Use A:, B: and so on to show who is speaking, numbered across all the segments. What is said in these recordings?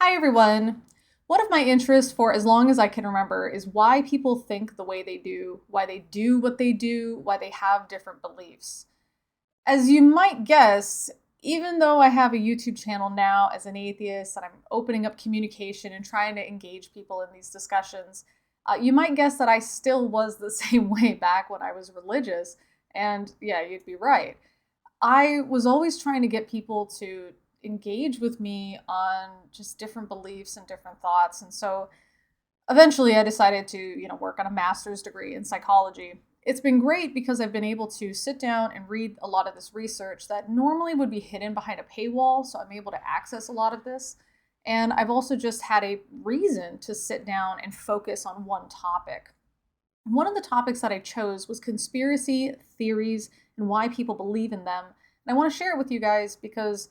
A: Hi everyone! One of my interests for as long as I can remember is why people think the way they do, why they do what they do, why they have different beliefs. As you might guess, even though I have a YouTube channel now as an atheist and I'm opening up communication and trying to engage people in these discussions, you might guess that I still was the same way back when I was religious. And yeah, you'd be right. I was always trying to get people to engage with me on just different beliefs and different thoughts. And so eventually I decided to, work on a master's degree in psychology. It's been great because I've been able to sit down and read a lot of this research that normally would be hidden behind a paywall. So I'm able to access a lot of this. And I've also just had a reason to sit down and focus on one topic. One of the topics that I chose was conspiracy theories and why people believe in them. And I want to share it with you guys because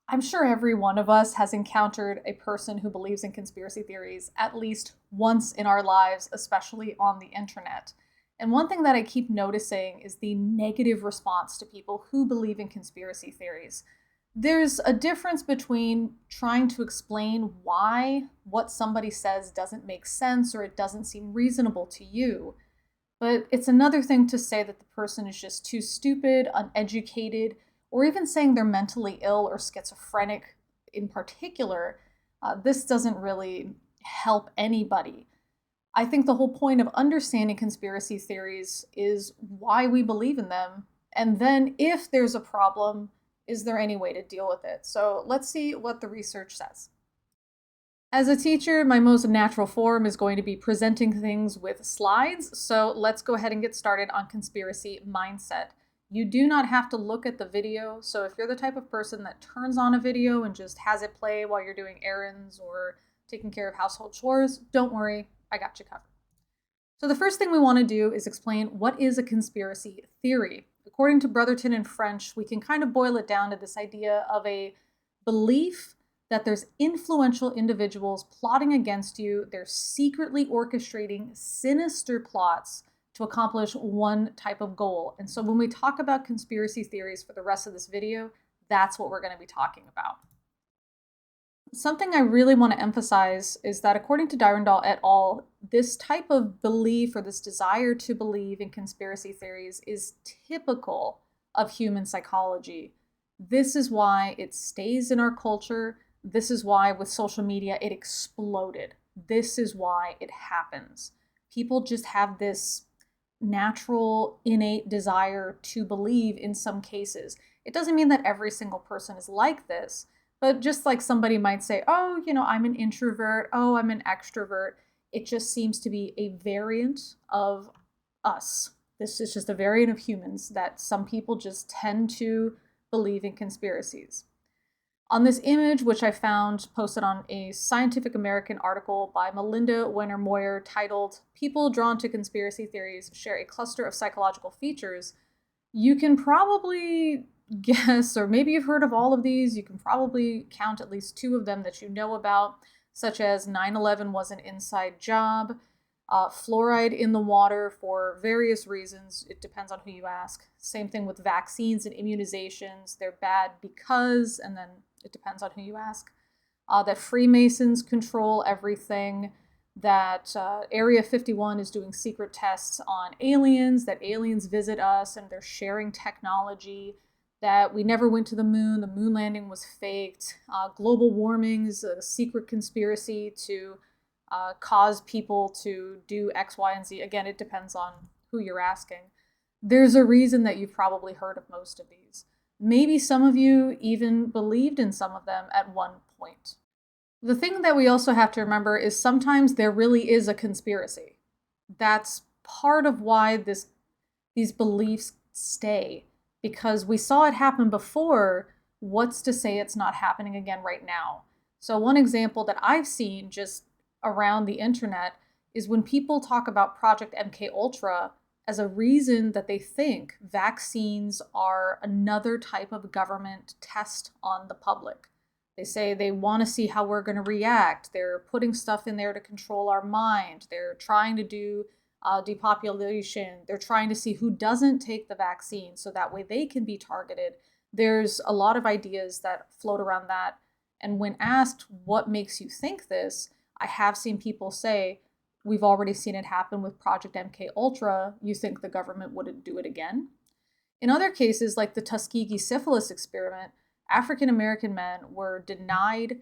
A: I'm sure every one of us has encountered a person who believes in conspiracy theories at least once in our lives, especially on the internet. And one thing that I keep noticing is the negative response to people who believe in conspiracy theories. There's a difference between trying to explain why what somebody says doesn't make sense or it doesn't seem reasonable to you. But it's another thing to say that the person is just too stupid, uneducated, or even saying they're mentally ill or schizophrenic in particular. This doesn't really help anybody. I think the whole point of understanding conspiracy theories is why we believe in them. And then, if there's a problem, is there any way to deal with it? So let's see what the research says. As a teacher, my most natural form is going to be presenting things with slides. So let's go ahead and get started on conspiracy mindset. You do not have to look at the video. So if you're the type of person that turns on a video and just has it play while you're doing errands or taking care of household chores, don't worry, I got you covered. So the first thing we want to do is explain what is a conspiracy theory. According to Brotherton and French, we can kind of boil it down to this idea of a belief that there's influential individuals plotting against you. They're secretly orchestrating sinister plots to accomplish one type of goal. And so when we talk about conspiracy theories for the rest of this video, that's what we're going to be talking about. Something I really want to emphasize is that according to Dyrendal et al., this type of belief or this desire to believe in conspiracy theories is typical of human psychology. This is why it stays in our culture. This is why with social media it exploded. This is why it happens. People just have this natural, innate desire to believe in some cases. It doesn't mean that every single person is like this, but just like somebody might say, oh, I'm an introvert, oh, I'm an extrovert. It just seems to be a variant of us. This is just a variant of humans that some people just tend to believe in conspiracies. On this image, which I found posted on a Scientific American article by Melinda Wenner Moyer titled, People Drawn to Conspiracy Theories Share a Cluster of Psychological Features, you can probably guess, or maybe you've heard of all of these, you can probably count at least two of them that you know about, such as 9/11 was an inside job, fluoride in the water for various reasons. It depends on who you ask. Same thing with vaccines and immunizations. They're bad because, and then it depends on who you ask. That Freemasons control everything. That Area 51 is doing secret tests on aliens. That aliens visit us and they're sharing technology. That we never went to the moon landing was faked. Global warming is a secret conspiracy to cause people to do X, Y, and Z. Again, it depends on who you're asking. There's a reason that you've probably heard of most of these. Maybe some of you even believed in some of them at one point. The thing that we also have to remember is sometimes there really is a conspiracy. That's part of why these beliefs stay, because we saw it happen before. What's to say it's not happening again right now? So one example that I've seen just around the internet is when people talk about Project MK Ultra as a reason that they think vaccines are another type of government test on the public. They say they want to see how we're going to react. They're putting stuff in there to control our mind. They're trying to do depopulation. They're trying to see who doesn't take the vaccine so that way they can be targeted. There's a lot of ideas that float around that. And when asked what makes you think this, I have seen people say, we've already seen it happen with Project MK Ultra. You think the government wouldn't do it again? In other cases, like the Tuskegee syphilis experiment, African American men were denied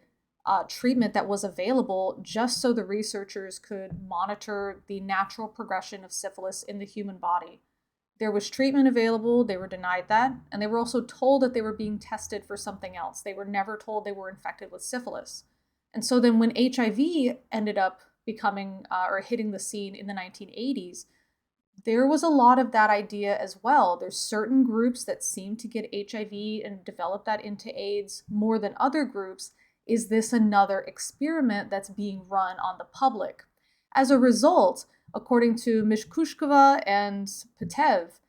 A: treatment that was available just so the researchers could monitor the natural progression of syphilis in the human body. There was treatment available, they were denied that, and they were also told that they were being tested for something else. They were never told they were infected with syphilis. And so then when HIV ended up becoming or hitting the scene in the 1980s, there was a lot of that idea as well. There's certain groups that seem to get HIV and develop that into AIDS more than other groups. Is this another experiment that's being run on the public? As a result, according to Mishkushkova and Patev,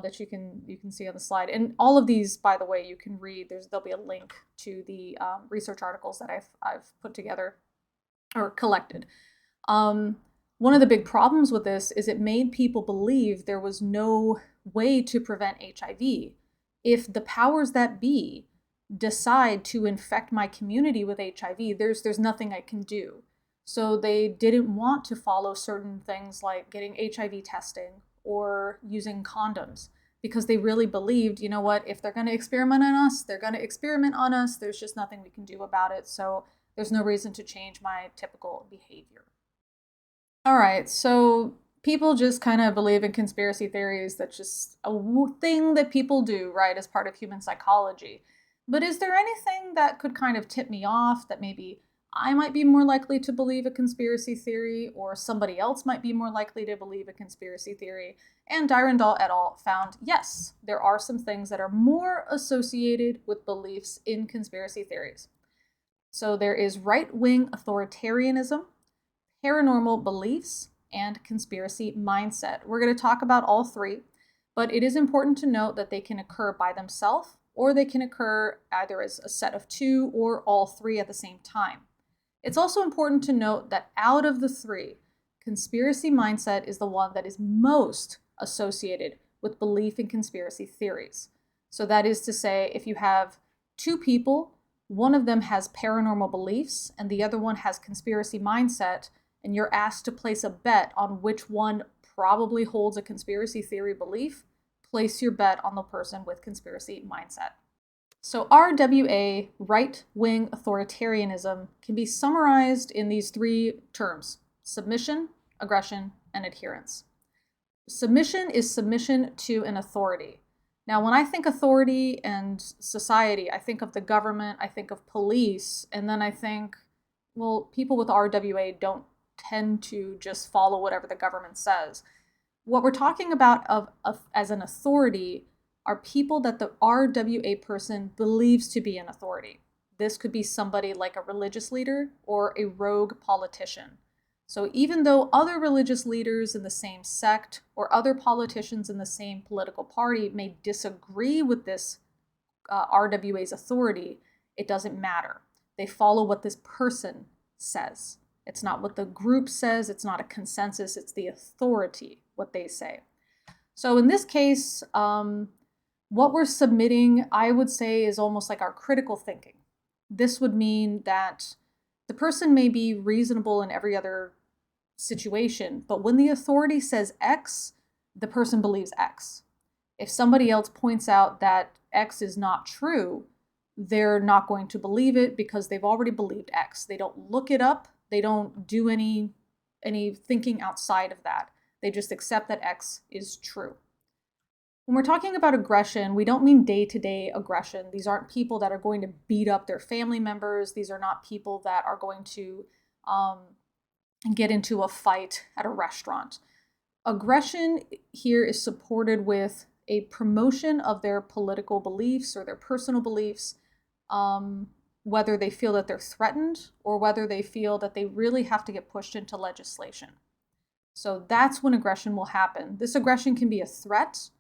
A: that you can see on the slide, and all of these, by the way, you can read. There'll be a link to the research articles that I've put together or collected. One of the big problems with this is it made people believe there was no way to prevent HIV. If the powers that be decide to infect my community with HIV, there's nothing I can do. So they didn't want to follow certain things like getting HIV testing or using condoms because they really believed, you know what, if they're going to experiment on us, they're going to experiment on us. There's just nothing we can do about it. So there's no reason to change my typical behavior. All right, so people just kind of believe in conspiracy theories. That's just a thing that people do, right, as part of human psychology. But is there anything that could kind of tip me off that maybe I might be more likely to believe a conspiracy theory or somebody else might be more likely to believe a conspiracy theory? And Dyrendal et al. Found, yes, there are some things that are more associated with beliefs in conspiracy theories. So there is right-wing authoritarianism, paranormal beliefs, and conspiracy mindset. We're going to talk about all three, but it is important to note that they can occur by themselves or they can occur either as a set of two or all three at the same time. It's also important to note that out of the three, conspiracy mindset is the one that is most associated with belief in conspiracy theories. So that is to say, if you have two people, one of them has paranormal beliefs and the other one has conspiracy mindset, and you're asked to place a bet on which one probably holds a conspiracy theory belief, place your bet on the person with conspiracy mindset. So RWA, right-wing authoritarianism, can be summarized in these three terms: submission, aggression, and adherence. Submission is submission to an authority. Now, when I think authority and society, I think of the government, I think of police, and then I think, well, people with RWA don't tend to just follow whatever the government says. What we're talking about as an authority are people that the RWA person believes to be an authority. This could be somebody like a religious leader or a rogue politician. So even though other religious leaders in the same sect or other politicians in the same political party may disagree with this RWA's authority, it doesn't matter. They follow what this person says. It's not what the group says. It's not a consensus. It's the authority, what they say. So in this case, what we're submitting, I would say, is almost like our critical thinking. This would mean that the person may be reasonable in every other situation, but when the authority says X, the person believes X. If somebody else points out that X is not true, they're not going to believe it because they've already believed X. They don't look it up. They don't do any thinking outside of that. They just accept that X is true. When we're talking about aggression, we don't mean day-to-day aggression. These aren't people that are going to beat up their family members. These are not people that are going to get into a fight at a restaurant. Aggression here is supported with a promotion of their political beliefs or their personal beliefs, whether they feel that they're threatened or whether they feel that they really have to get pushed into legislation. So that's when aggression will happen. This aggression can be a threat.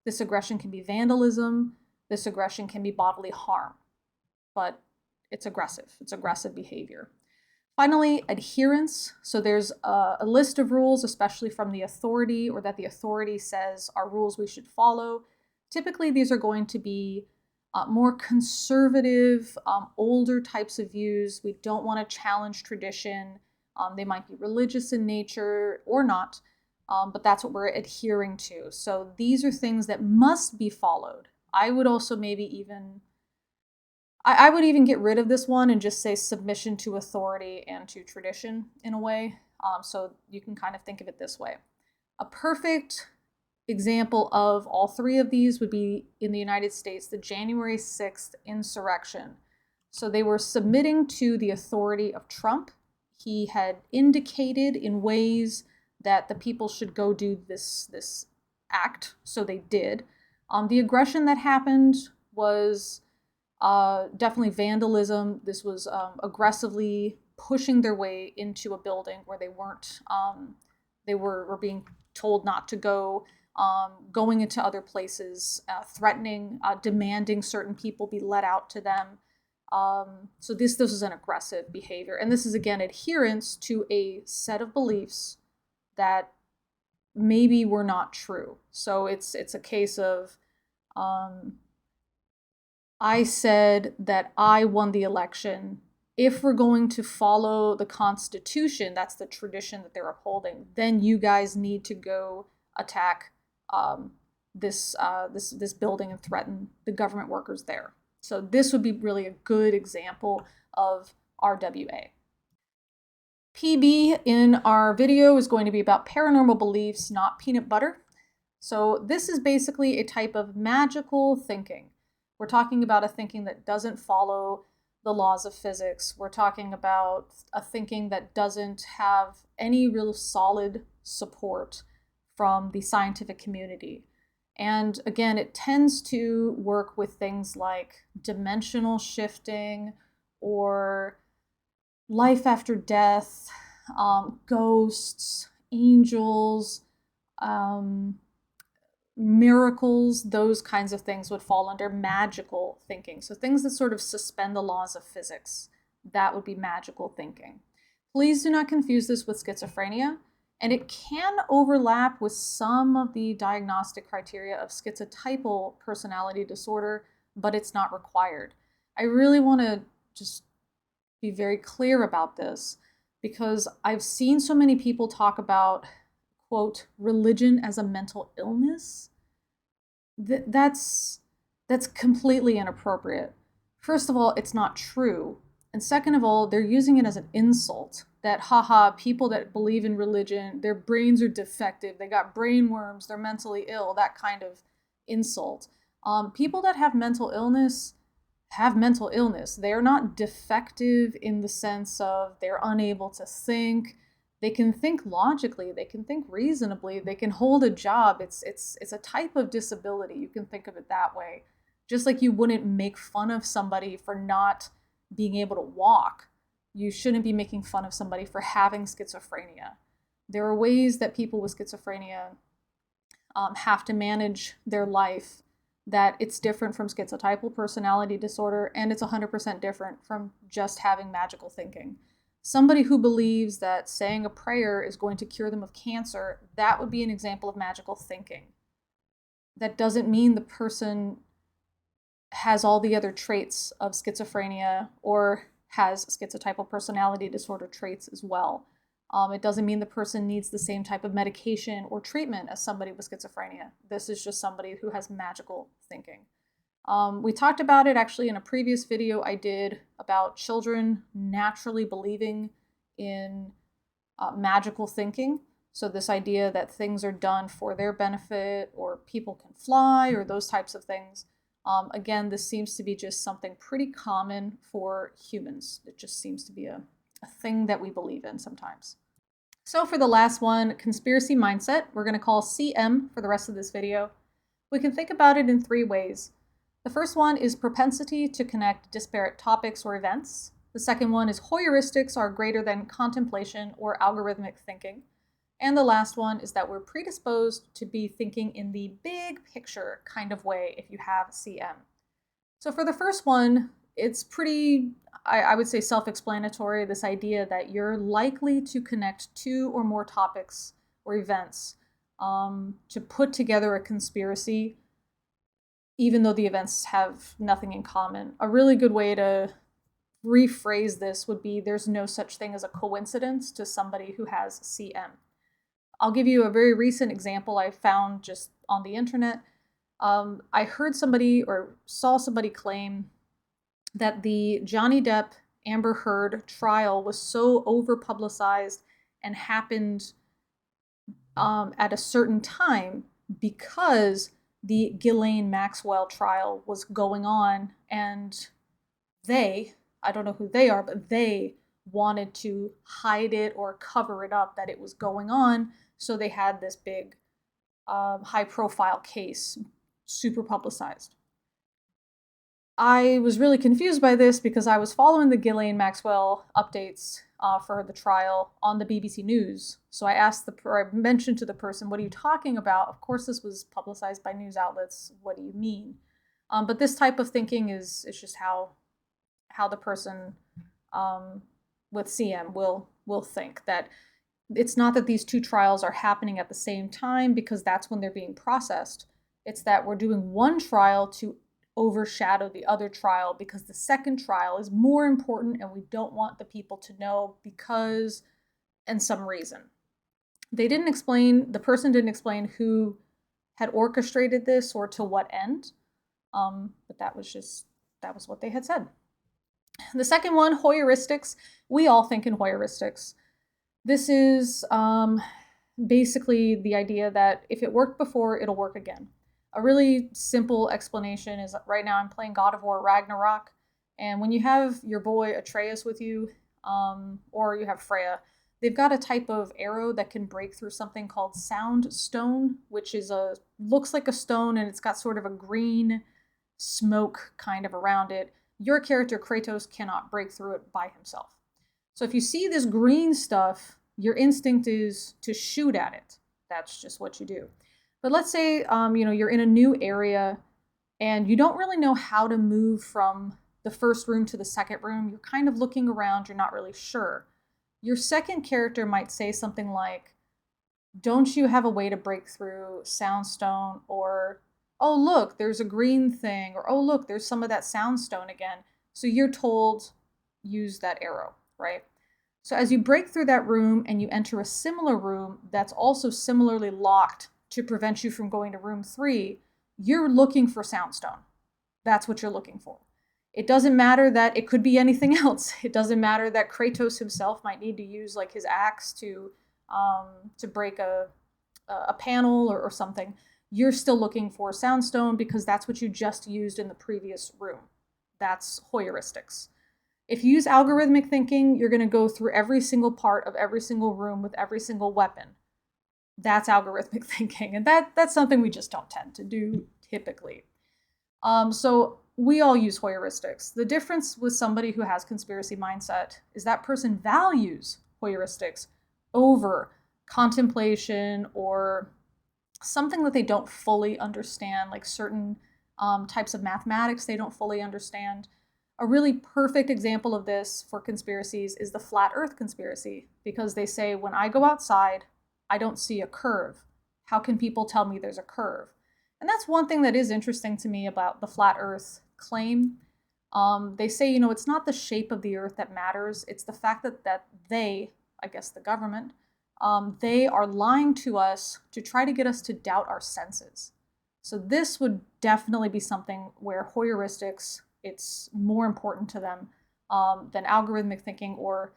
A: This aggression can be vandalism. This aggression can be bodily harm. But it's aggressive. It's aggressive behavior. Finally, adherence. So there's a list of rules, especially from the authority or that the authority says are rules we should follow. Typically, these are going to be more conservative, older types of views. We don't want to challenge tradition. They might be religious in nature or not, but that's what we're adhering to. So these are things that must be followed. I would also maybe even, I would even get rid of this one and just say submission to authority and to tradition in a way. So you can kind of think of it this way. A perfect example of all three of these would be in the United States, the January 6th insurrection. So they were submitting to the authority of Trump. He had indicated in ways that the people should go do this act, so they did. The aggression that happened was definitely vandalism. This was aggressively pushing their way into a building where they weren't, they were being told not to go, going into other places, threatening, demanding certain people be let out to them. So this is an aggressive behavior. And this is, again, adherence to a set of beliefs that maybe were not true. So it's a case of, I said that I won the election. If we're going to follow the Constitution, that's the tradition that they're upholding, then you guys need to go attack this building and threaten the government workers there. So this would be really a good example of RWA. PB in our video is going to be about paranormal beliefs, not peanut butter. So this is basically a type of magical thinking. We're talking about a thinking that doesn't follow the laws of physics. We're talking about a thinking that doesn't have any real solid support from the scientific community. And again, it tends to work with things like dimensional shifting or life after death, ghosts, angels, miracles. Those kinds of things would fall under magical thinking. So things that sort of suspend the laws of physics, that would be magical thinking. Please do not confuse this with schizophrenia. And it can overlap with some of the diagnostic criteria of schizotypal personality disorder, but it's not required. I really want to just be very clear about this because I've seen so many people talk about, quote, religion as a mental illness. That's completely inappropriate. First of all, it's not true. And second of all, they're using it as an insult. That, haha, people that believe in religion, their brains are defective, they got brain worms, they're mentally ill, that kind of insult. People that have mental illness have mental illness. They're not defective in the sense of they're unable to think. They can think logically, they can think reasonably, they can hold a job. It's a type of disability. You can think of it that way. Just like you wouldn't make fun of somebody for not being able to walk, you shouldn't be making fun of somebody for having schizophrenia. There are ways that people with schizophrenia have to manage their life that it's different from schizotypal personality disorder, and it's 100% different from just having magical thinking. Somebody who believes that saying a prayer is going to cure them of cancer, that would be an example of magical thinking. That doesn't mean the person has all the other traits of schizophrenia or has schizotypal personality disorder traits as well. It doesn't mean the person needs the same type of medication or treatment as somebody with schizophrenia. This is just somebody who has magical thinking. We talked about it actually in a previous video I did about children naturally believing in magical thinking. So this idea that things are done for their benefit or people can fly or those types of things. Again, this seems to be just something pretty common for humans. It just seems to be a thing that we believe in sometimes. So for the last one, conspiracy mindset, we're going to call CM for the rest of this video. We can think about it in three ways. The first one is propensity to connect disparate topics or events. The second one is heuristics are greater than contemplation or algorithmic thinking. And the last one is that we're predisposed to be thinking in the big picture kind of way if you have CM. So for the first one, it's pretty, I would say, self-explanatory, this idea that you're likely to connect two or more topics or events to put together a conspiracy, even though the events have nothing in common. A really good way to rephrase this would be there's no such thing as a coincidence to somebody who has CM. I'll give you a very recent example I found just on the internet. I heard somebody or saw somebody claim that the Johnny Depp Amber Heard trial was so over publicized and happened at a certain time because the Ghislaine Maxwell trial was going on, and I don't know who they are, but they wanted to hide it or cover it up that it was going on. So they had this big high profile case, super publicized. I was really confused by this because I was following the Ghislaine Maxwell updates for the trial on the BBC News. So I mentioned to the person, what are you talking about? Of course, this was publicized by news outlets. What do you mean? But this type of thinking is just how the person with CM will think that it's not that these two trials are happening at the same time because that's when they're being processed. It's that we're doing one trial to overshadow the other trial because the second trial is more important and we don't want the people to know because and some reason. The person didn't explain who had orchestrated this or to what end, but that was what they had said. The second one, Hoyeristics. We all think in Hoyeristics. This is basically the idea that if it worked before, it'll work again. A really simple explanation is right now I'm playing God of War Ragnarok, and when you have your boy Atreus with you, or you have Freya, they've got a type of arrow that can break through something called Sound Stone, which is looks like a stone and it's got sort of a green smoke kind of around it. Your character Kratos cannot break through it by himself. So if you see this green stuff, your instinct is to shoot at it. That's just what you do. But let's say you're in a new area and you don't really know how to move from the first room to the second room. You're kind of looking around, you're not really sure. Your second character might say something like, don't you have a way to break through Soundstone? Or, oh, look, there's a green thing. Or, oh, look, there's some of that Soundstone again. So you're told, use that arrow, right? So as you break through that room and you enter a similar room that's also similarly locked to prevent you from going to room 3, you're looking for Soundstone. That's what you're looking for. It doesn't matter that it could be anything else. It doesn't matter that Kratos himself might need to use like his axe to break a panel or something. You're still looking for Soundstone because that's what you just used in the previous room. That's Hoyeristics. If you use algorithmic thinking, you're going to go through every single part of every single room with every single weapon. That's algorithmic thinking, and that's something we just don't tend to do typically. So we all use Hoyeristics. The difference with somebody who has conspiracy mindset is that person values Hoyeristics over contemplation or something that they don't fully understand, like certain types of mathematics they don't fully understand. A really perfect example of this for conspiracies is the flat earth conspiracy, because they say, when I go outside, I don't see a curve. How can people tell me there's a curve? And that's one thing that is interesting to me about the flat earth claim. They say, it's not the shape of the earth that matters. It's the fact that they, I guess the government, they are lying to us to try to get us to doubt our senses. So this would definitely be something where Hoyeristics, it's more important to them than algorithmic thinking or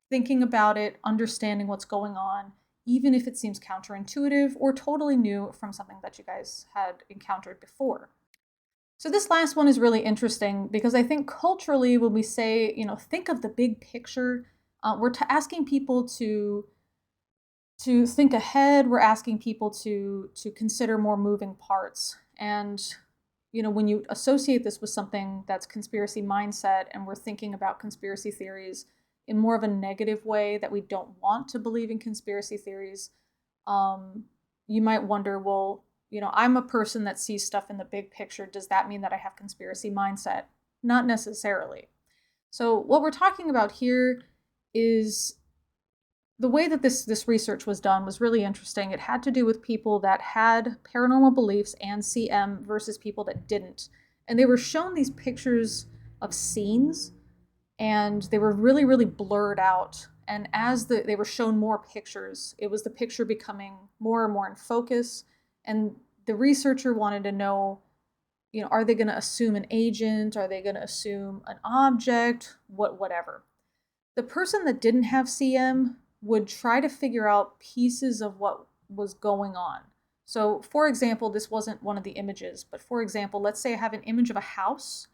A: thinking about it, understanding what's going on, even if it seems counterintuitive or totally new from something that you guys had encountered before. So this last one is really interesting because I think culturally when we say, think of the big picture, we're asking people to think ahead. We're asking people to consider more moving parts. And, when you associate this with something that's conspiracy mindset and we're thinking about conspiracy theories in more of a negative way that we don't want to believe in conspiracy theories, you might wonder, well, I'm a person that sees stuff in the big picture. Does that mean that I have conspiracy mindset? Not necessarily. So what we're talking about here is the way that this research was done was really interesting. It had to do with people that had paranormal beliefs and CM versus people that didn't. And they were shown these pictures of scenes, and they were really, really blurred out. And as they were shown more pictures, it was the picture becoming more and more in focus. And the researcher wanted to know, are they going to assume an agent? Are they going to assume an object? Whatever. The person that didn't have CM would try to figure out pieces of what was going on. So, for example, this wasn't one of the images, but for example, let's say I have an image of a house.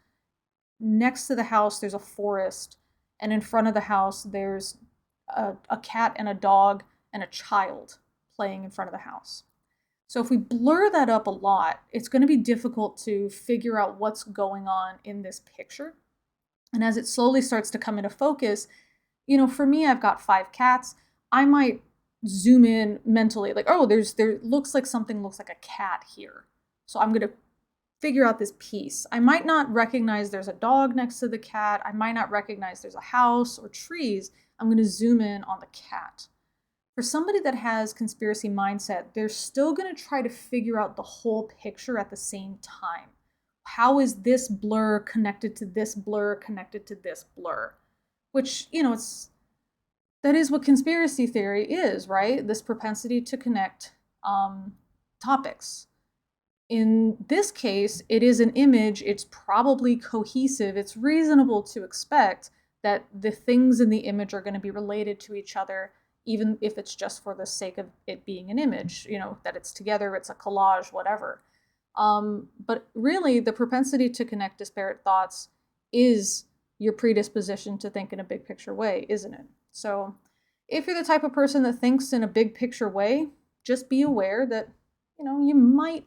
A: Next to the house, there's a forest, and in front of the house, there's a cat and a dog and a child playing in front of the house. So if we blur that up a lot, it's going to be difficult to figure out what's going on in this picture. And as it slowly starts to come into focus, for me, I've got 5 cats. I might zoom in mentally, like, oh, there looks like something looks like a cat here. So I'm going to figure out this piece. I might not recognize there's a dog next to the cat. I might not recognize there's a house or trees. I'm going to zoom in on the cat. For somebody that has conspiracy mindset, they're still going to try to figure out the whole picture at the same time. How is this blur connected to this blur connected to this blur? Which, that is what conspiracy theory is, right? This propensity to connect topics. In this case, it is an image. It's probably cohesive. It's reasonable to expect that the things in the image are going to be related to each other, even if it's just for the sake of it being an image, that it's together, it's a collage, whatever. But really, the propensity to connect disparate thoughts is your predisposition to think in a big picture way, isn't it? So if you're the type of person that thinks in a big picture way, just be aware that, you might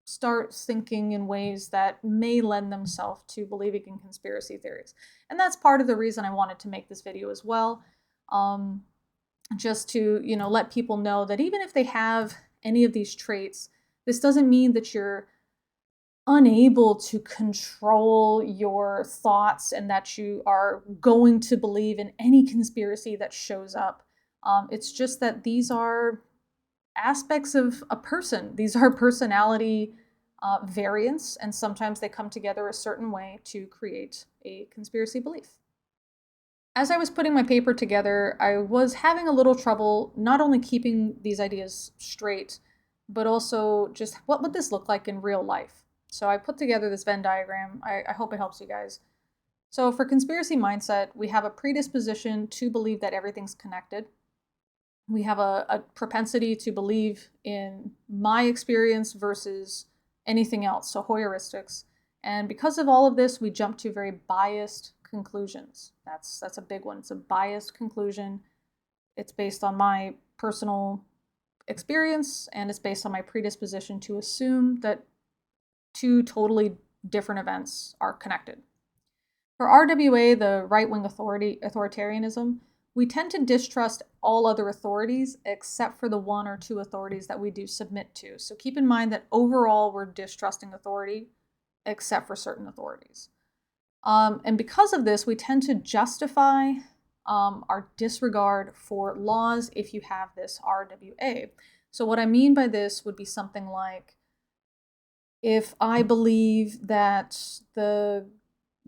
A: start thinking in ways that may lend themselves to believing in conspiracy theories. And that's part of the reason I wanted to make this video as well. Just to, let people know that even if they have any of these traits, this doesn't mean that you're unable to control your thoughts and that you are going to believe in any conspiracy that shows up. It's just that these are aspects of a person. These are personality variants, and sometimes they come together a certain way to create a conspiracy belief. As I was putting my paper together, I was having a little trouble not only keeping these ideas straight, but also just what would this look like in real life? So I put together this Venn diagram. I hope it helps you guys. So for conspiracy mindset, we have a predisposition to believe that everything's connected. We have a propensity to believe in my experience versus anything else, so heuristics. And because of all of this, we jump to very biased conclusions. That's a big one. It's a biased conclusion. It's based on my personal experience, and it's based on my predisposition to assume that 2 totally different events are connected. For RWA, the right-wing authoritarianism, we tend to distrust all other authorities except for the 1 or 2 authorities that we do submit to. So keep in mind that overall we're distrusting authority except for certain authorities. And because of this, we tend to justify our disregard for laws if you have this RWA. So what I mean by this would be something like, if I believe that the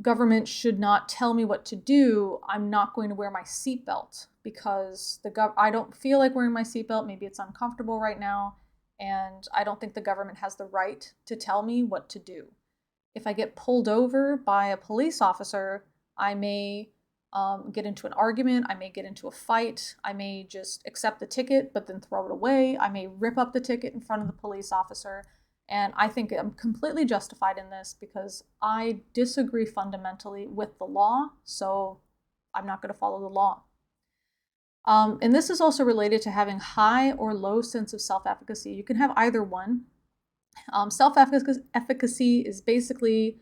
A: government should not tell me what to do, I'm not going to wear my seatbelt because I don't feel like wearing my seatbelt. Maybe it's uncomfortable right now, and I don't think the government has the right to tell me what to do. If I get pulled over by a police officer, I may get into an argument, I may get into a fight, I may just accept the ticket but then throw it away, I may rip up the ticket in front of the police officer. And I think I'm completely justified in this because I disagree fundamentally with the law, so I'm not going to follow the law. And this is also related to having high or low sense of self-efficacy. You can have either one. Self-efficacy is basically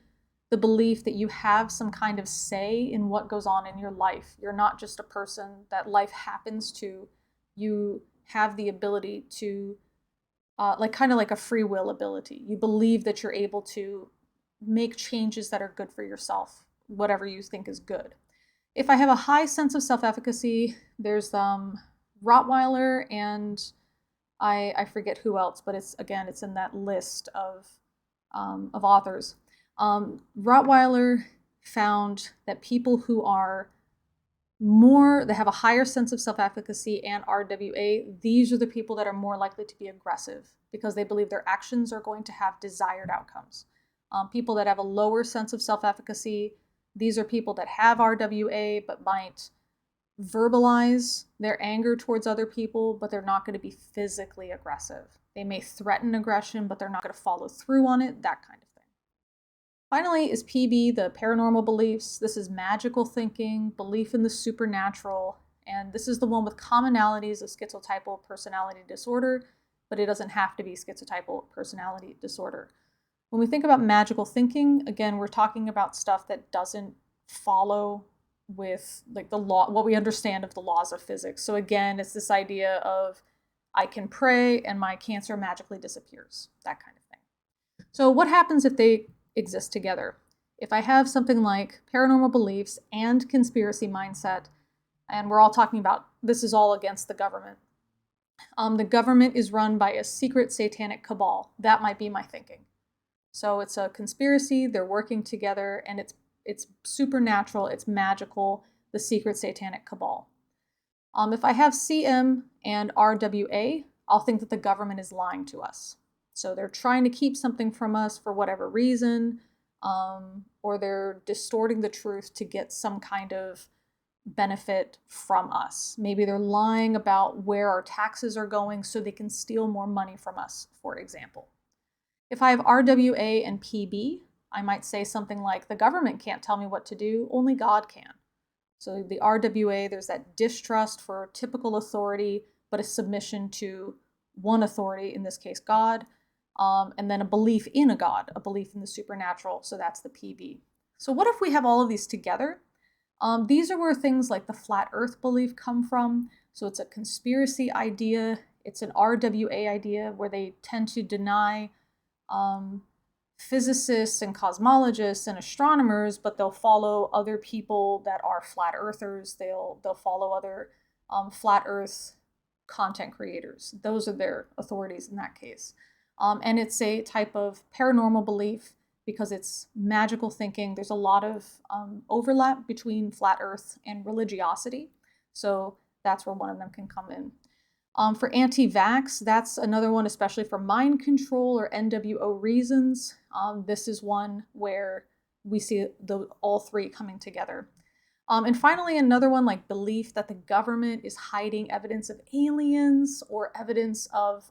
A: the belief that you have some kind of say in what goes on in your life. You're not just a person that life happens to. You have the ability to kind of like a free will ability. You believe that you're able to make changes that are good for yourself, whatever you think is good. If I have a high sense of self-efficacy, there's Rottweiler and I forget who else, but it's in that list of authors. Rottweiler found that people who are they have a higher sense of self-efficacy and RWA, these are the people that are more likely to be aggressive because they believe their actions are going to have desired outcomes. People that have a lower sense of self-efficacy, these are people that have RWA but might verbalize their anger towards other people, but they're not going to be physically aggressive. They may threaten aggression, but they're not going to follow through on it, that kind of thing. Finally is PB, the paranormal beliefs. This is magical thinking, belief in the supernatural, and this is the one with commonalities of schizotypal personality disorder, but it doesn't have to be schizotypal personality disorder. When we think about magical thinking, again, we're talking about stuff that doesn't follow with like the law, what we understand of the laws of physics. So again, it's this idea of I can pray and my cancer magically disappears, that kind of thing. So what happens if they exist together? If I have something like paranormal beliefs and conspiracy mindset, and we're all talking about this is all against the government. The government is run by a secret satanic cabal. That might be my thinking. So it's a conspiracy, they're working together, and it's supernatural, it's magical, the secret satanic cabal. If I have CM and RWA, I'll think that the government is lying to us. So they're trying to keep something from us for whatever reason, or they're distorting the truth to get some kind of benefit from us. Maybe they're lying about where our taxes are going so they can steal more money from us, for example. If I have RWA and PB, I might say something like, the government can't tell me what to do, only God can. So the RWA, there's that distrust for typical authority, but a submission to one authority, in this case God, and then a belief in a God, a belief in the supernatural, so that's the PB. So what if we have all of these together? These are where things like the flat earth belief come from. So it's a conspiracy idea, it's an RWA idea where they tend to deny physicists and cosmologists and astronomers, but they'll follow other people that are flat earthers. They'll follow other flat earth content creators. Those are their authorities in that case. And it's a type of paranormal belief because it's magical thinking. There's a lot of overlap between flat earth and religiosity. So that's where one of them can come in. For anti-vax, that's another one, especially for mind control or NWO reasons. This is one where we see all three coming together. And finally, another one like belief that the government is hiding evidence of aliens or evidence of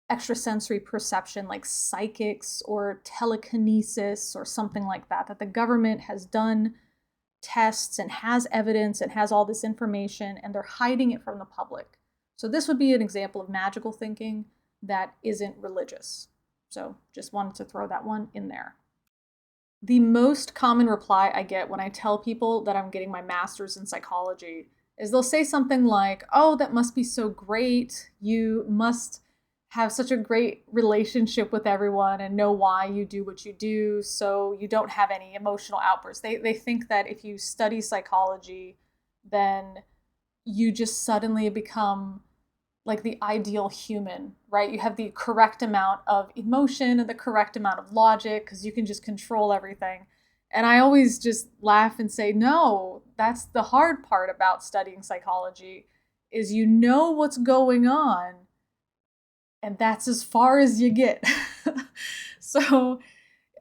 A: extrasensory perception like psychics or telekinesis or something like that, that the government has done tests and has evidence and has all this information and they're hiding it from the public. So this would be an example of magical thinking that isn't religious. So just wanted to throw that one in there. The most common reply I get when I tell people that I'm getting my master's in psychology is they'll say something like, oh, that must be so great. You must have such a great relationship with everyone and know why you do what you do, so you don't have any emotional outbursts. They think that if you study psychology, then you just suddenly become like the ideal human, right? You have the correct amount of emotion and the correct amount of logic because you can just control everything. And I always just laugh and say, no, that's the hard part about studying psychology is you know what's going on and that's as far as you get. So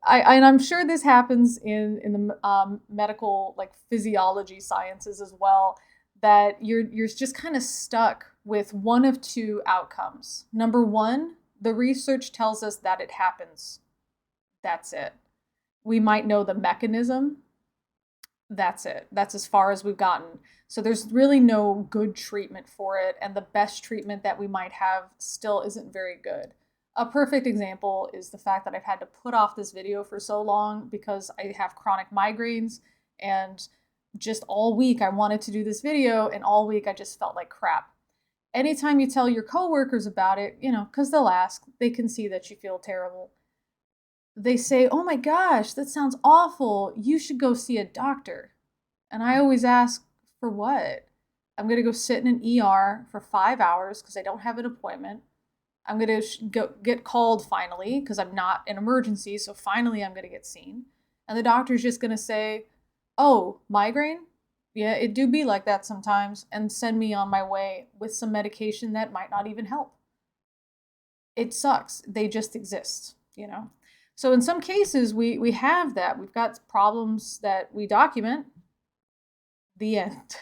A: I'm sure this happens in the medical like physiology sciences as well, that you're just kind of stuck with one of two outcomes. Number one, the research tells us that it happens. That's it. We might know the mechanism. That's it. That's as far as we've gotten. So there's really no good treatment for it, and the best treatment that we might have still isn't very good. A perfect example is the fact that I've had to put off this video for so long because I have chronic migraines, and just all week I wanted to do this video, and all week I just felt like crap. Anytime you tell your coworkers about it, because they'll ask, they can see that you feel terrible. They say, oh my gosh, that sounds awful. You should go see a doctor. And I always ask, for what? I'm going to go sit in an ER for 5 hours because I don't have an appointment. I'm going to go get called finally because I'm not an emergency. So finally, I'm going to get seen. And the doctor's just going to say, oh, migraine? Yeah, it do be like that sometimes, and send me on my way with some medication that might not even help. It sucks. They just exist. So in some cases, we have that. We've got problems that we document. The end.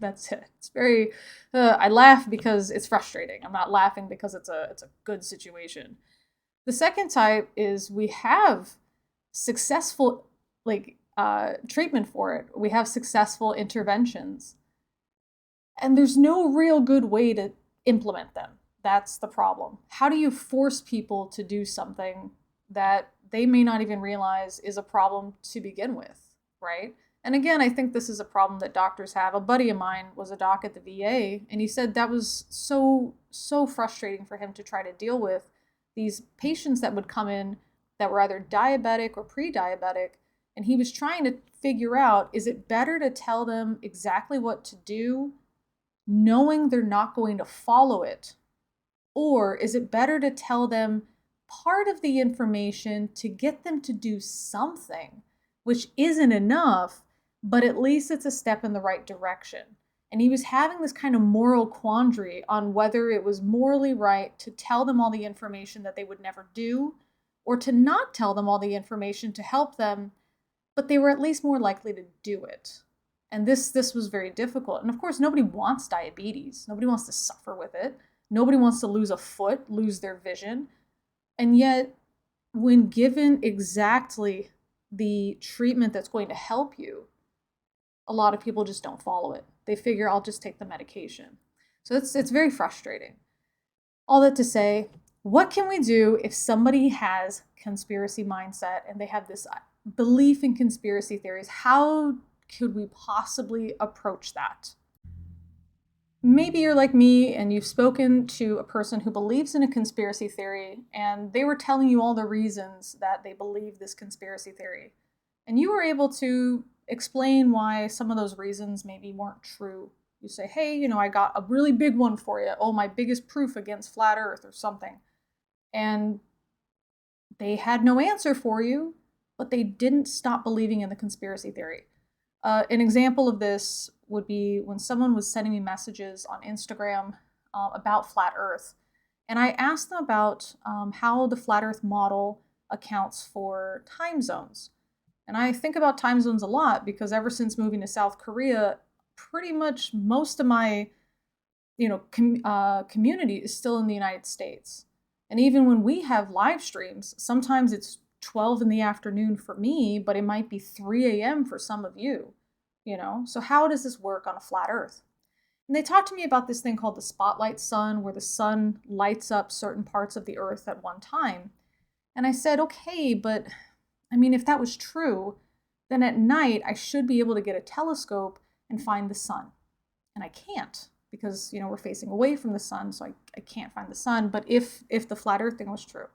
A: That's it. It's very. I laugh because it's frustrating. I'm not laughing because it's a good situation. The second type is we have successful treatment for it. We have successful interventions, and there's no real good way to implement them. That's the problem. How do you force people to do something that they may not even realize is a problem to begin with, right? And again, I think this is a problem that doctors have. A buddy of mine was a doc at the VA, and he said that was so frustrating for him to try to deal with these patients that would come in that were either diabetic or pre-diabetic, and he was trying to figure out, is it better to tell them exactly what to do, knowing they're not going to follow it? Or is it better to tell them part of the information to get them to do something, which isn't enough, but at least it's a step in the right direction? And he was having this kind of moral quandary on whether it was morally right to tell them all the information that they would never do, or to not tell them all the information to help them, but they were at least more likely to do it. And this was very difficult. And of course, nobody wants diabetes. Nobody wants to suffer with it. Nobody wants to lose a foot, lose their vision. And yet, when given exactly the treatment that's going to help you, a lot of people just don't follow it. They figure, I'll just take the medication. So it's very frustrating. All that to say, what can we do if somebody has conspiracy mindset and they have this belief in conspiracy theories? How could we possibly approach that? Maybe you're like me and you've spoken to a person who believes in a conspiracy theory and they were telling you all the reasons that they believe this conspiracy theory. And you were able to explain why some of those reasons maybe weren't true. You say, hey, I got a really big one for you. Oh, my biggest proof against flat earth or something. And they had no answer for you, but they didn't stop believing in the conspiracy theory. An example of this would be when someone was sending me messages on Instagram about flat earth. And I asked them about how the flat earth model accounts for time zones. And I think about time zones a lot because ever since moving to South Korea, pretty much most of my community is still in the United States. And even when we have live streams, sometimes it's 12 in the afternoon for me, but it might be 3 a.m. for some of you. So how does this work on a flat earth? And they talked to me about this thing called the spotlight sun, where the sun lights up certain parts of the earth at one time. And I said, okay, but if that was true, then at night I should be able to get a telescope and find the sun. And I can't because, we're facing away from the sun, so I can't find the sun. But if the flat earth thing was true.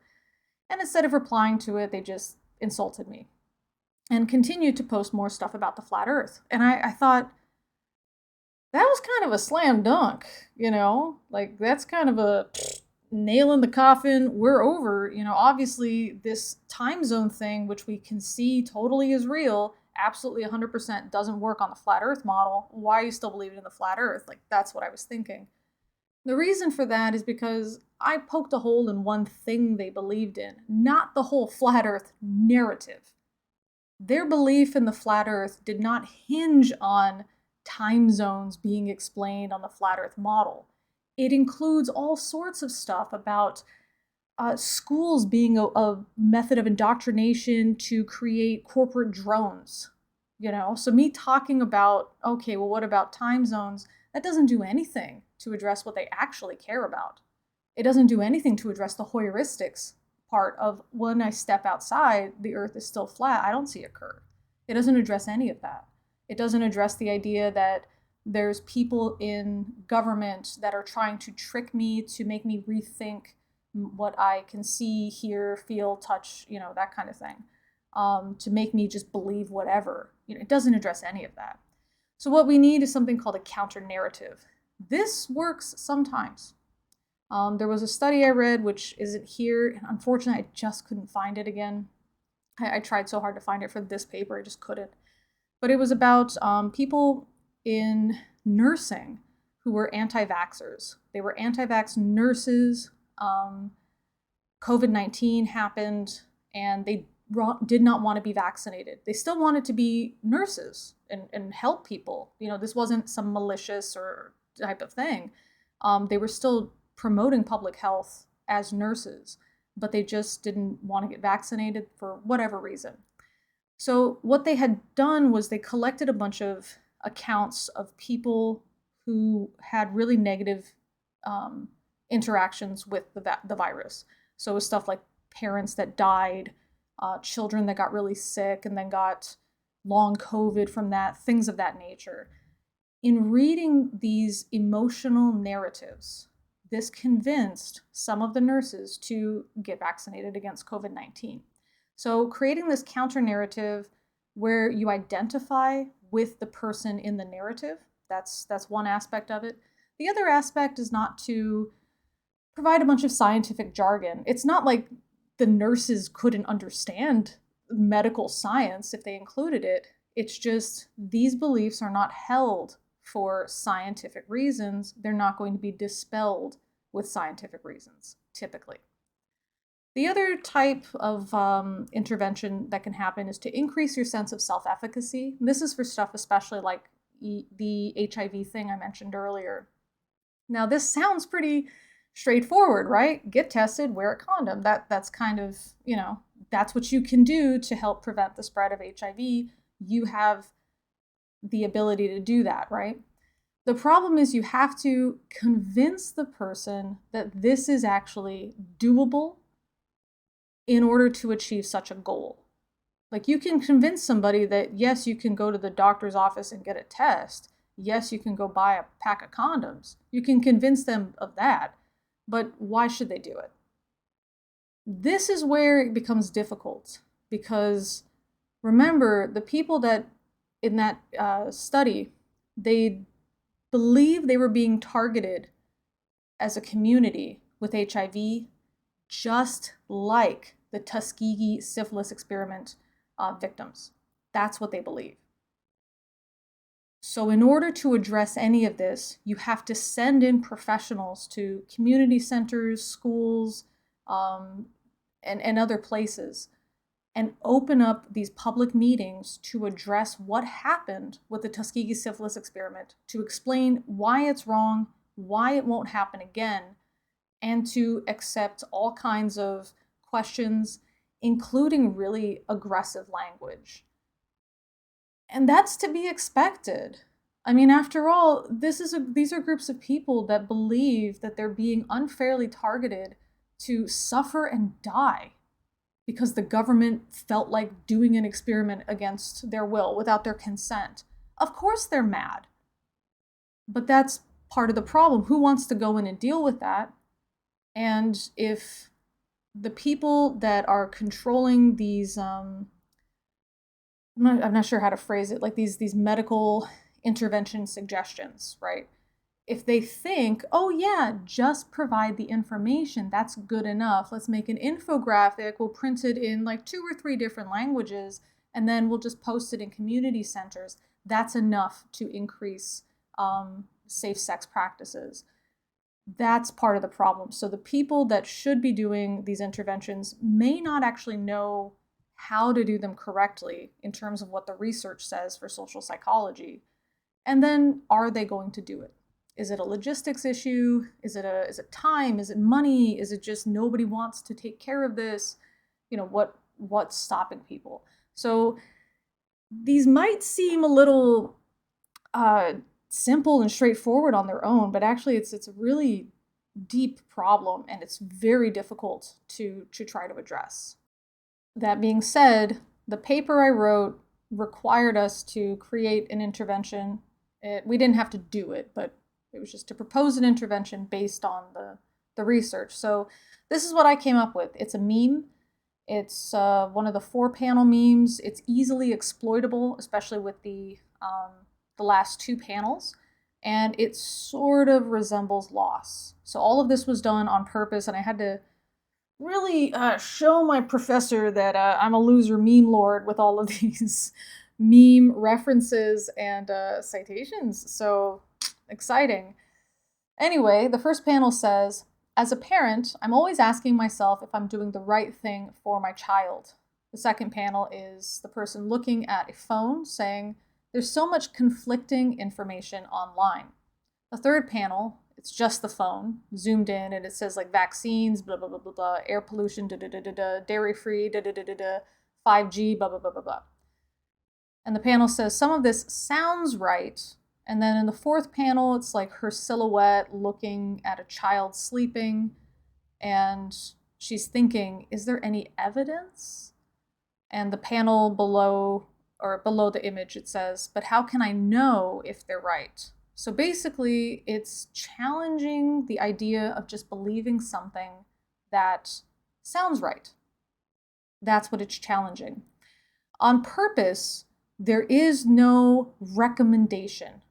A: And instead of replying to it, they just insulted me and continued to post more stuff about the flat earth. And I thought, that was kind of a slam dunk, that's kind of a nail in the coffin. We're over, obviously this time zone thing, which we can see totally is real, absolutely 100% doesn't work on the flat earth model. Why are you still believing in the flat earth? That's what I was thinking. The reason for that is because I poked a hole in one thing they believed in, not the whole flat earth narrative. Their belief in the flat earth did not hinge on time zones being explained on the flat earth model. It includes all sorts of stuff about schools being a method of indoctrination to create corporate drones. So me talking about, okay, well, what about time zones? That doesn't do anything to address what they actually care about. It doesn't do anything to address the heuristics part of when I step outside, the earth is still flat. I don't see a curve. It doesn't address any of that. It doesn't address the idea that there's people in government that are trying to trick me to make me rethink what I can see, hear, feel, touch, that kind of thing, to make me just believe whatever. It doesn't address any of that. So what we need is something called a counter narrative. This works sometimes. There was a study I read, which isn't here, and unfortunately I just couldn't find it again. I tried so hard to find it for this paper, I just couldn't. But it was about people in nursing who were anti-vaxxers. They were anti-vax nurses. COVID-19 happened, and they did not want to be vaccinated. They still wanted to be nurses and help people. You know, this wasn't some malicious or type of thing. They were still promoting public health as nurses, but they just didn't want to get vaccinated for whatever reason. So what they had done was they collected a bunch of accounts of people who had really negative interactions with the virus. So it was stuff like parents that died, children that got really sick and then got long COVID from that, things of that nature. In reading these emotional narratives, this convinced some of the nurses to get vaccinated against COVID-19. So creating this counter narrative where you identify with the person in the narrative, that's one aspect of it. The other aspect is not to provide a bunch of scientific jargon. It's not like the nurses couldn't understand medical science if they included it. It's just these beliefs are not held for scientific reasons. They're not going to be dispelled with scientific reasons, typically. The other type of intervention that can happen is to increase your sense of self-efficacy. This is for stuff especially like the HIV thing I mentioned earlier. Now, this sounds pretty straightforward, right? Get tested, wear a condom. That's kind of, you know, that's what you can do to help prevent the spread of HIV. You have the ability to do that, right? The problem is you have to convince the person that this is actually doable in order to achieve such a goal. Like, you can convince somebody that, yes, you can go to the doctor's office and get a test. Yes, you can go buy a pack of condoms. You can convince them of that, but why should they do it? This is where it becomes difficult because remember, the people that in that study, they believe they were being targeted as a community with HIV, just like the Tuskegee syphilis experiment victims. That's what they believe. So in order to address any of this, you have to send in professionals to community centers, schools, and other places, and open up these public meetings to address what happened with the Tuskegee syphilis experiment, to explain why it's wrong, why it won't happen again, and to accept all kinds of questions, including really aggressive language. And that's to be expected. I mean, after all, these are groups of people that believe that they're being unfairly targeted to suffer and die because the government felt like doing an experiment against their will, without their consent. Of course they're mad. But that's part of the problem. Who wants to go in and deal with that? And if the people that are controlling these, I'm not sure how to phrase it, like these medical intervention suggestions, right? If they think, oh yeah, just provide the information, that's good enough. Let's make an infographic, we'll print it in like 2 or 3 different languages, and then we'll just post it in community centers. That's enough to increase safe sex practices. That's part of the problem. So the people that should be doing these interventions may not actually know how to do them correctly in terms of what the research says for social psychology. And then, are they going to do it? Is it a logistics issue? Is it time? Is it money? Is it just nobody wants to take care of this? You know, what's stopping people? So these might seem a little simple and straightforward on their own, but actually it's a really deep problem, and it's very difficult to try to address. That being said, the paper I wrote required us to create an intervention. We didn't have to do it, but it was just to propose an intervention based on the research. So this is what I came up with. It's a meme. It's one of the 4-panel memes. It's easily exploitable, especially with the the last two panels, and it sort of resembles loss. So all of this was done on purpose, and I had to really show my professor that I'm a loser meme lord with all of these meme references and citations. So exciting. Anyway, the first panel says, as a parent, I'm always asking myself if I'm doing the right thing for my child. The second panel is the person looking at a phone saying, there's so much conflicting information online. The third panel, it's just the phone, zoomed in, and it says like vaccines, blah, blah, blah, blah, blah, air pollution, da, da, da, da, da, dairy-free, da, da, da, da, da, 5G, blah, blah, blah, blah, blah. And the panel says, some of this sounds right. And then in the fourth panel, it's like her silhouette looking at a child sleeping, and she's thinking, is there any evidence? And the panel below, or below the image, it says, but how can I know if they're right? So basically, it's challenging the idea of just believing something that sounds right. That's what it's challenging. On purpose, there is no recommendation.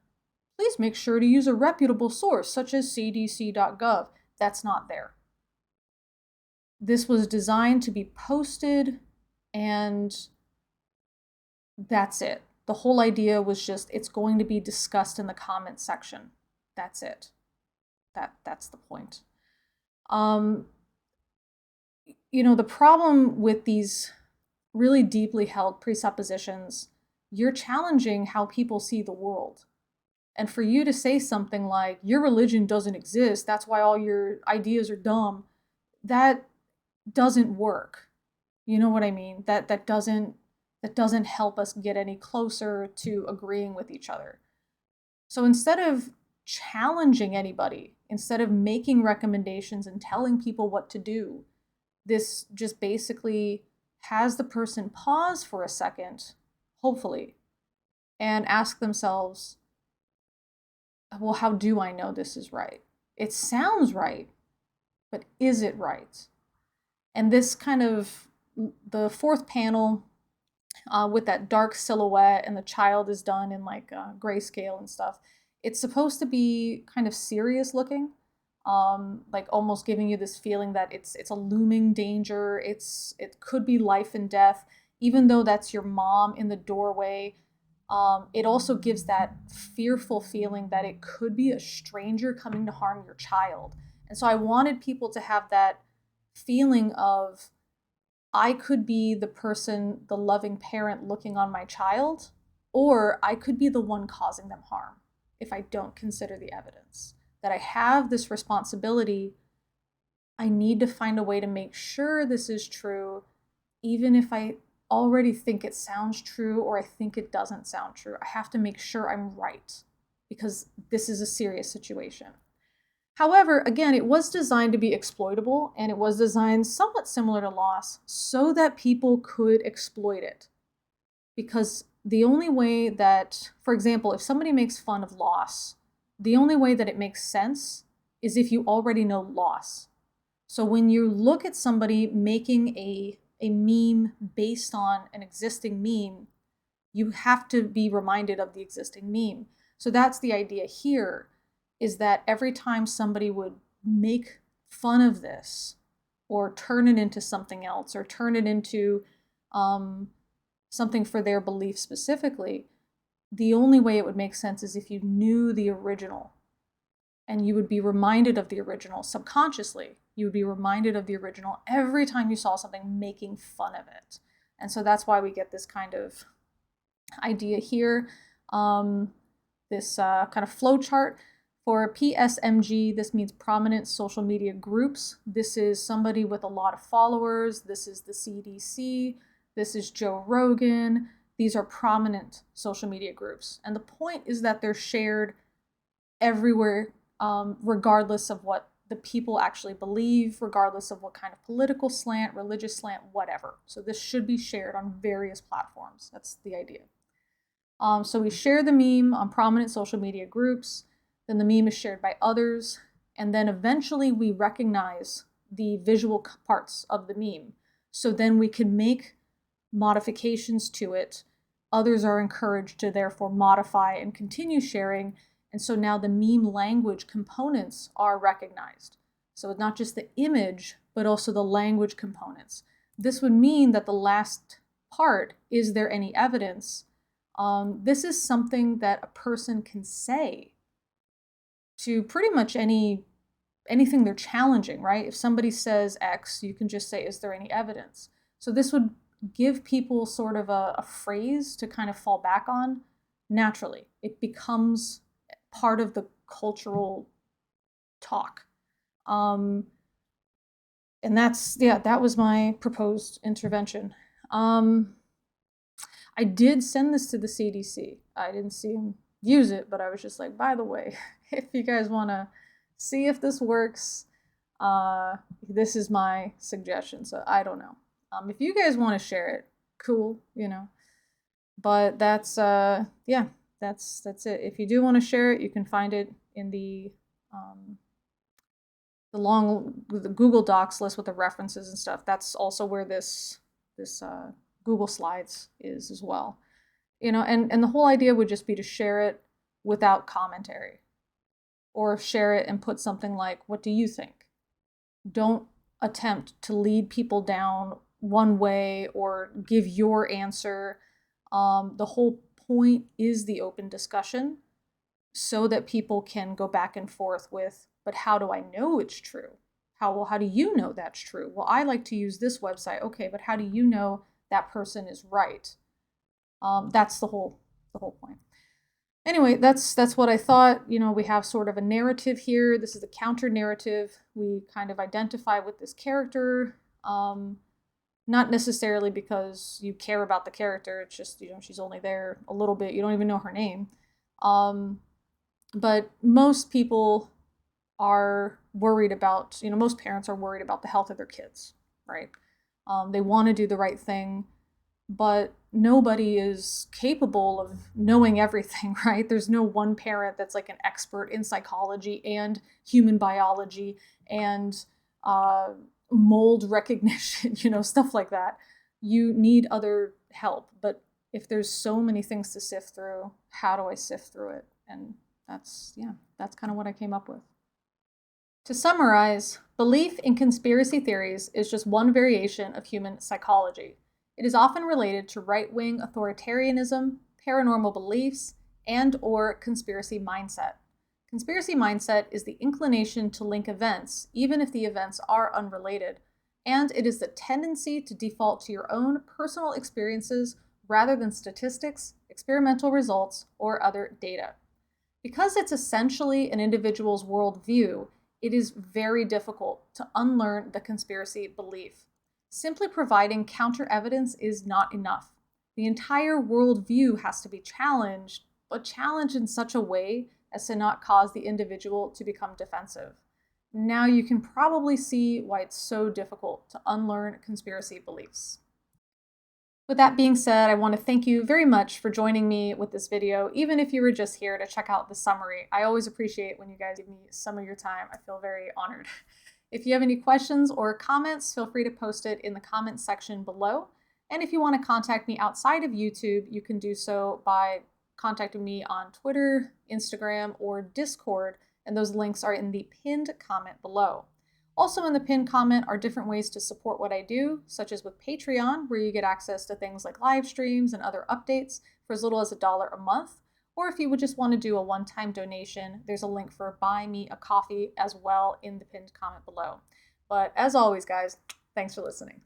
A: Please make sure to use a reputable source, such as cdc.gov. That's not there. This was designed to be posted, and that's it. The whole idea was just, it's going to be discussed in the comment section. That's it. That's the point. You know, the problem with these really deeply held presuppositions, you're challenging how people see the world. And for you to say something like, your religion doesn't exist, that's why all your ideas are dumb, that doesn't work. You know what I mean? That doesn't help us get any closer to agreeing with each other. So instead of challenging anybody, instead of making recommendations and telling people what to do, this just basically has the person pause for a second, hopefully, and ask themselves, well, how do I know this is right? It sounds right, but is it right? And this kind of, the fourth panel with that dark silhouette and the child is done in like grayscale and stuff, it's supposed to be kind of serious looking, like almost giving you this feeling that it's a looming danger. It could be life and death, even though that's your mom in the doorway. It also gives that fearful feeling that it could be a stranger coming to harm your child. And so I wanted people to have that feeling of, I could be the person, the loving parent looking on my child, or I could be the one causing them harm if I don't consider the evidence. That I have this responsibility. I need to find a way to make sure this is true, even if I already think it sounds true or I think it doesn't sound true. I have to make sure I'm right, because this is a serious situation. However, again, it was designed to be exploitable, and it was designed somewhat similar to loss so that people could exploit it. Because the only way that, for example, if somebody makes fun of loss, the only way that it makes sense is if you already know loss. So when you look at somebody making a meme based on an existing meme, you have to be reminded of the existing meme. So that's the idea here, is that every time somebody would make fun of this or turn it into something else or turn it into something for their belief specifically, the only way it would make sense is if you knew the original, and you would be reminded of the original subconsciously. You would be reminded of the original every time you saw something making fun of it. And so that's why we get this kind of idea here, this kind of flow chart. For PSMG, this means prominent social media groups. This is somebody with a lot of followers. This is the CDC. This is Joe Rogan. These are prominent social media groups. And the point is that they're shared everywhere, regardless of what the people actually believe, regardless of what kind of political slant, religious slant, whatever. So this should be shared on various platforms. That's the idea. So we share the meme on prominent social media groups. Then the meme is shared by others. And then eventually we recognize the visual parts of the meme. So then we can make modifications to it, others are encouraged to therefore modify and continue sharing. And so now the meme language components are recognized. So it's not just the image, but also the language components. This would mean that the last part, is there any evidence? This is something that a person can say to pretty much anything they're challenging, right? If somebody says X, you can just say, is there any evidence? So this would give people sort of a phrase to kind of fall back on naturally. It becomes part of the cultural talk. And that was my proposed intervention. I did send this to the CDC. I didn't see them use it, but I was just like, by the way, if you guys want to see if this works, this is my suggestion. So I don't know. If you guys want to share it, cool, you know. But that's yeah, that's it. If you do want to share it, you can find it in the Google Docs list with the references and stuff. That's also where this Google Slides is as well. You know, and the whole idea would just be to share it without commentary, or share it and put something like, what do you think? Don't attempt to lead people down one way or give your answer. The whole point is the open discussion so that people can go back and forth with, but how do I know it's true? How do you know that's true? Well, I like to use this website. Okay, but how do you know that person is right? That's the whole point. Anyway, that's what I thought. You know, we have sort of a narrative here. This is a counter narrative. We kind of identify with this character, not necessarily because you care about the character. It's just, you know, she's only there a little bit. You don't even know her name. But most people are worried about, you know, most parents are worried about the health of their kids, right? They want to do the right thing, but nobody is capable of knowing everything, right? There's no one parent that's like an expert in psychology and human biology and mold recognition, you know, stuff like that. You need other help. But if there's so many things to sift through, how do I sift through it? And that's kind of what I came up with. To summarize, belief in conspiracy theories is just one variation of human psychology. It is often related to right-wing authoritarianism, paranormal beliefs, and/or conspiracy mindset. Conspiracy mindset is the inclination to link events, even if the events are unrelated, and it is the tendency to default to your own personal experiences rather than statistics, experimental results, or other data. Because it's essentially an individual's worldview, it is very difficult to unlearn the conspiracy belief. Simply providing counter evidence is not enough. The entire worldview has to be challenged, but challenged in such a way as to not cause the individual to become defensive. Now you can probably see why it's so difficult to unlearn conspiracy beliefs. With that being said, I want to thank you very much for joining me with this video, even if you were just here to check out the summary. I always appreciate when you guys give me some of your time. I feel very honored. If you have any questions or comments, feel free to post it in the comments section below. And if you want to contact me outside of YouTube, you can do so by contacting me on Twitter, Instagram, or Discord, and those links are in the pinned comment below. Also in the pinned comment are different ways to support what I do, such as with Patreon, where you get access to things like live streams and other updates for as little as $1 a month. Or if you would just want to do a one-time donation, there's a link for Buy Me a Coffee as well in the pinned comment below. But as always, guys, thanks for listening.